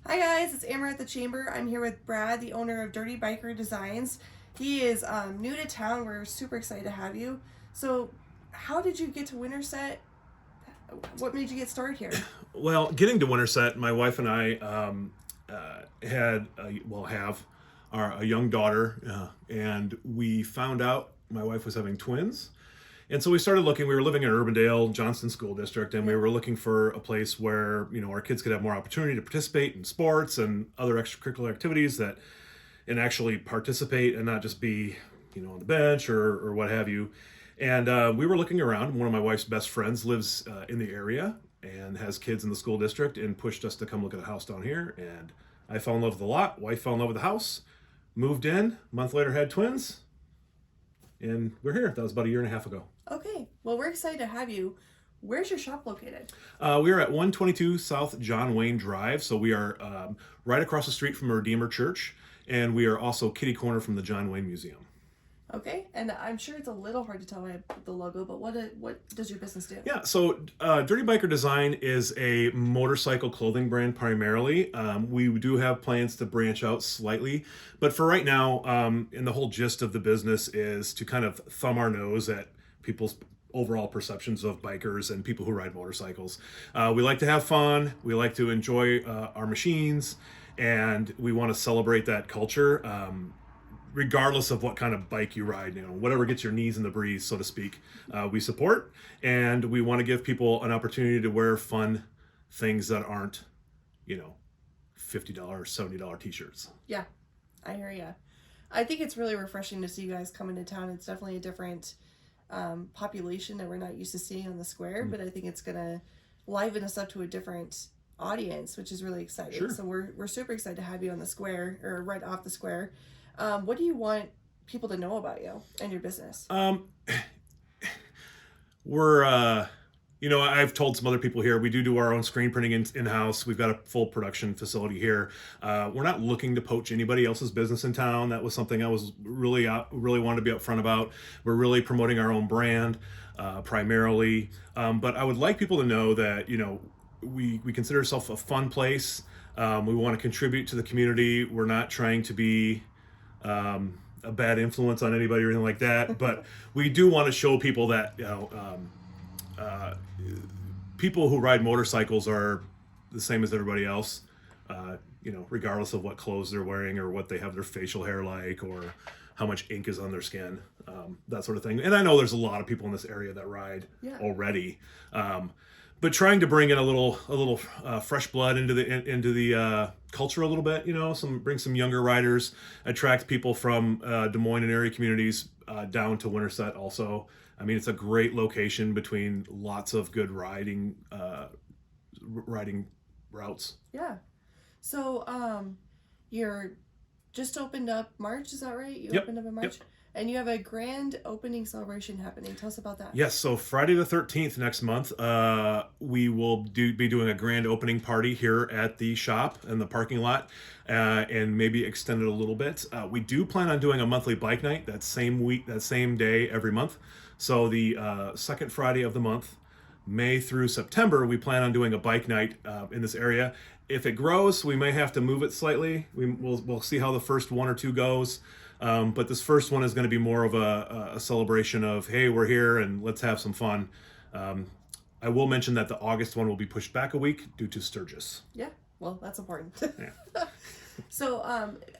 Hi guys, it's Amber at the Chamber. I'm here with Brad, the owner of Dirty Biker Designs. He is new to town. We're super excited to have you. So, how did you get to Winterset? What made you get started here? Well, getting to Winterset, my wife and I have a young daughter, and we found out my wife was having twins. And so we started looking. We were living in Urbandale, Johnston School District, and we were looking for a place where our kids could have more opportunity to participate in sports and other extracurricular activities and actually participate and not just be on the bench or what have you. And we were looking around. One of my wife's best friends lives in the area and has kids in the school district and pushed us to come look at a house down here. And I fell in love with the lot. Wife fell in love with the house. Moved in. A month later, had twins. And we're here. That was about a year and a half ago. Okay, well, we're excited to have you. Where's your shop located? We are at 122 South John Wayne Drive. So we are right across the street from Redeemer Church. And we are also kitty corner from the John Wayne Museum. Okay, and I'm sure it's a little hard to tell by the logo, but what does your business do? Yeah, so Dirty Biker Design is a motorcycle clothing brand primarily. We do have plans to branch out slightly, but for right now, and the whole gist of the business is to kind of thumb our nose at people's overall perceptions of bikers and people who ride motorcycles. We like to have fun, we like to enjoy our machines, and we want to celebrate that culture. Regardless of what kind of bike you ride, whatever gets your knees in the breeze, so to speak, we support, and we want to give people an opportunity to wear fun things that aren't, $50, $70 t-shirts. Yeah, I hear ya. I think it's really refreshing to see you guys come into town. It's definitely a different population that we're not used to seeing on the square, but I think it's gonna liven us up to a different audience, which is really exciting. Sure. So we're super excited to have you on the square, or right off the square. What do you want people to know about you and your business? I've told some other people here, we do our own screen printing in-house. We've got a full production facility here. We're not looking to poach anybody else's business in town. That was something I was really wanted to be upfront about. We're really promoting our own brand, primarily. But I would like people to know that, we consider ourselves a fun place. We want to contribute to the community. We're not trying to be a bad influence on anybody or anything like that, but we do want to show people that people who ride motorcycles are the same as everybody else, regardless of what clothes they're wearing or what they have their facial hair like or how much ink is on their skin, that sort of thing. And I know there's a lot of people in this area that ride already, but trying to bring in a little fresh blood into the culture a little bit, bring some younger riders, attract people from Des Moines and area communities down to Winterset also. I mean, it's a great location between lots of good riding routes. Yeah. So you're just opened up March, is that right? You Yep. opened up in March? Yep. And you have a grand opening celebration happening. Tell us about that. Yes, so Friday the 13th next month, we will be doing a grand opening party here at the shop in the parking lot, and maybe extend it a little bit. We do plan on doing a monthly bike night that same day every month. So the second Friday of the month, May through September, we plan on doing a bike night in this area. If it grows, we may have to move it slightly. We'll see how the first one or two goes. But this first one is going to be more of a celebration of, hey, we're here and let's have some fun. I will mention that the August one will be pushed back a week due to Sturgis. Yeah, well, that's important. Yeah. So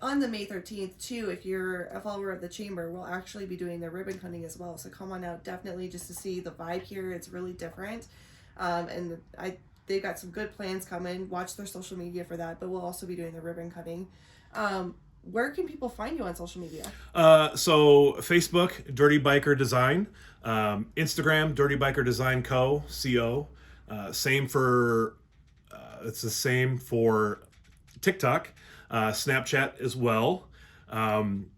on the May 13th, too, if you're a follower of the Chamber, we'll actually be doing the ribbon cutting as well. So come on out, definitely, just to see the vibe here. It's really different. And they've got some good plans coming. Watch their social media for that, but we'll also be doing the ribbon cutting. Where can people find you on social media? So Facebook, Dirty Biker Design. Instagram, Dirty Biker Design Co. It's the same for TikTok, Snapchat as well. And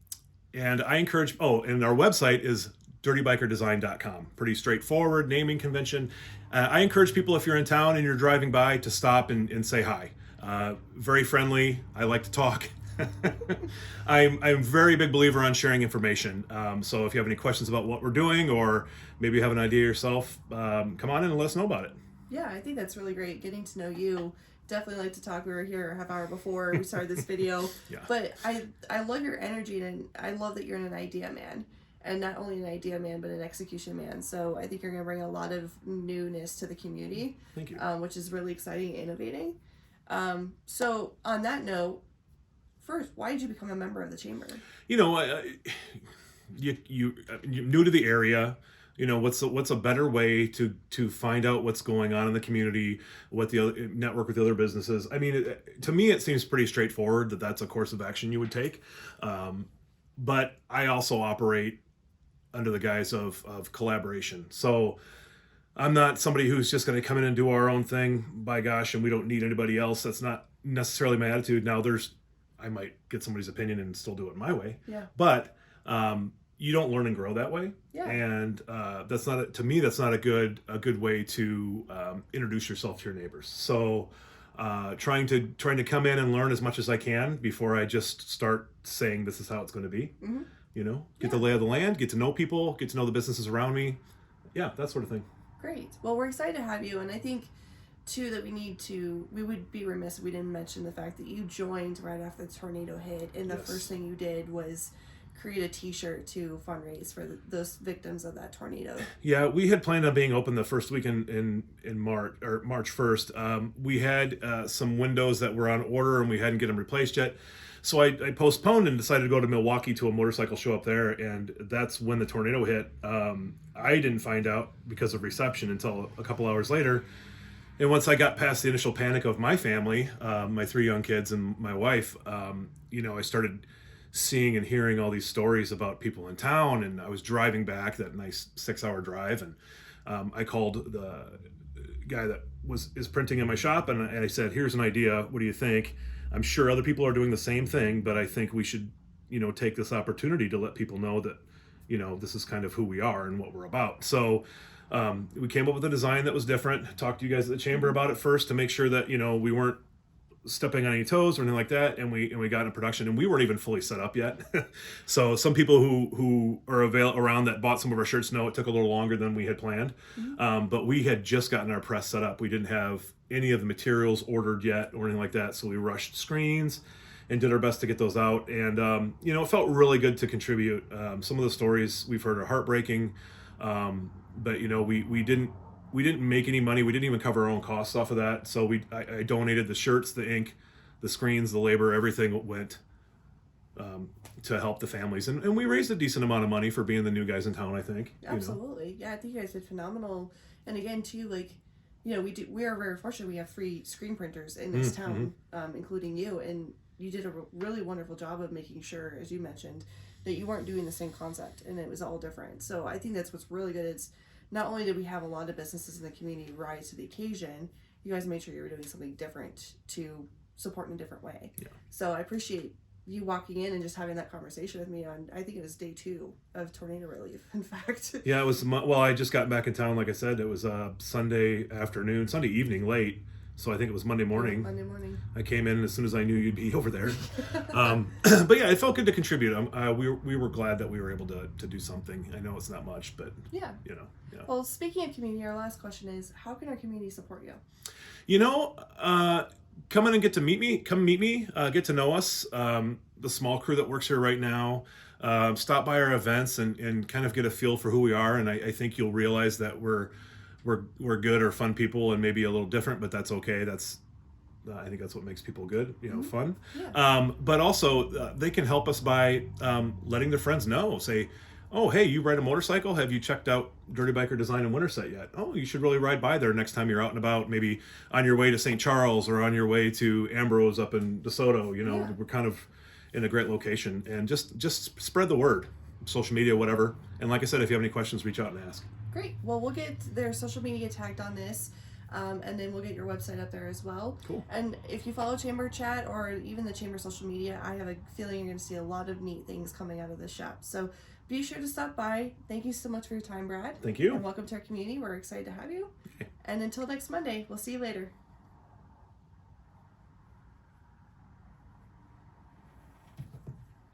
I encourage, and our website is dirtybikerdesign.com. Pretty straightforward naming convention. I encourage people, if you're in town and you're driving by, to stop and say hi. Very friendly. I like to talk. I'm a very big believer on sharing information. So if you have any questions about what we're doing, or maybe you have an idea yourself, come on in and let us know about it. Yeah, I think that's really great. Getting to know you definitely like to talk. We were here a half hour before we started this video. Yeah. But I love your energy, and I love that you're an idea man. And not only an idea man, but an execution man. So I think you're going to bring a lot of newness to the community. Thank you. Which is really exciting and innovating. So on that note, first, why did you become a member of the chamber? You know, you're new to the area. You know, what's a better way to find out what's going on in the community, what the other network with the other businesses. I mean, to me, it seems pretty straightforward that that's a course of action you would take. But I also operate under the guise of collaboration. So I'm not somebody who's just going to come in and do our own thing, by gosh, and we don't need anybody else. That's not necessarily my attitude. Now, I might get somebody's opinion and still do it my way. Yeah. But you don't learn and grow that way. Yeah. And that's not, to me, that's not a good way to introduce yourself to your neighbors. So trying to come in and learn as much as I can before I just start saying this is how it's going to be. Mm-hmm. You know, get the lay of the land, get to know people, get to know the businesses around me. Yeah, that sort of thing. Great. Well, we're excited to have you. And I think, too, that we would be remiss if we didn't mention the fact that you joined right after the tornado hit. And the first thing you did was create a t-shirt to fundraise for those victims of that tornado. Yeah, we had planned on being open the first week in March, or March 1st. We had some windows that were on order and we hadn't get them replaced yet. So I postponed and decided to go to Milwaukee to a motorcycle show up there, and that's when the tornado hit. I didn't find out because of reception until a couple hours later. And once I got past the initial panic of my family, my 3 young kids and my wife, I started seeing and hearing all these stories about people in town, and I was driving back that nice 6-hour drive, and I called the guy that is printing in my shop, and I said, here's an idea, what do you think? I'm sure other people are doing the same thing, but I think we should take this opportunity to let people know that this is kind of who we are and what we're about. So we came up with a design that was different, talked to you guys at the chamber about it first to make sure that we weren't stepping on any toes or anything like that, and we got into production, and we weren't even fully set up yet. So some people who are around that bought some of our shirts know it took a little longer than we had planned. Mm-hmm. But we had just gotten our press set up. We didn't have any of the materials ordered yet or anything like that, so we rushed screens and did our best to get those out. And it felt really good to contribute. Some of the stories we've heard are heartbreaking, but we didn't make any money. We didn't even cover our own costs off of that. So I donated the shirts, the ink, the screens, the labor, everything went to help the families. And we raised a decent amount of money for being the new guys in town, I think. Absolutely. Yeah, I think you guys did phenomenal. And again, too, we are very fortunate. We have free screen printers in this town, including you. And you did a really wonderful job of making sure, as you mentioned, that you weren't doing the same concept and it was all different. So I think that's what's really good. It's not only did we have a lot of businesses in the community rise to the occasion, you guys made sure you were doing something different to support in a different way. Yeah. So I appreciate you walking in and just having that conversation with me on, I think it was day 2 of tornado relief, in fact. Yeah, it was, I just got back in town, like I said. It was Sunday evening late. So I think it was Monday morning. Monday morning. I came in as soon as I knew you'd be over there. But yeah, it felt good to contribute. We were glad that we were able to do something. I know it's not much, but yeah. Yeah. Well, speaking of community, our last question is, how can our community support you? Come in and get to meet me. Come meet me. Get to know us. The small crew that works here right now. Stop by our events and kind of get a feel for who we are. And I think you'll realize that we're good or fun people, and maybe a little different, but that's okay. I think that's what makes people good, fun. Yeah. But also they can help us by letting their friends know. Say, oh, hey, you ride a motorcycle? Have you checked out Dirty Biker Design in Winterset yet? Oh, you should really ride by there next time you're out and about, maybe on your way to St. Charles or on your way to Ambrose up in DeSoto. Yeah. We're kind of in a great location, and just spread the word, social media, whatever. And like I said, if you have any questions, reach out and ask. Great. Well, we'll get their social media tagged on this, and then we'll get your website up there as well. Cool. And if you follow Chamber Chat or even the Chamber social media, I have a feeling you're going to see a lot of neat things coming out of this shop. So be sure to stop by. Thank you so much for your time, Brad. Thank you. And welcome to our community. We're excited to have you. Okay. And until next Monday, we'll see you later.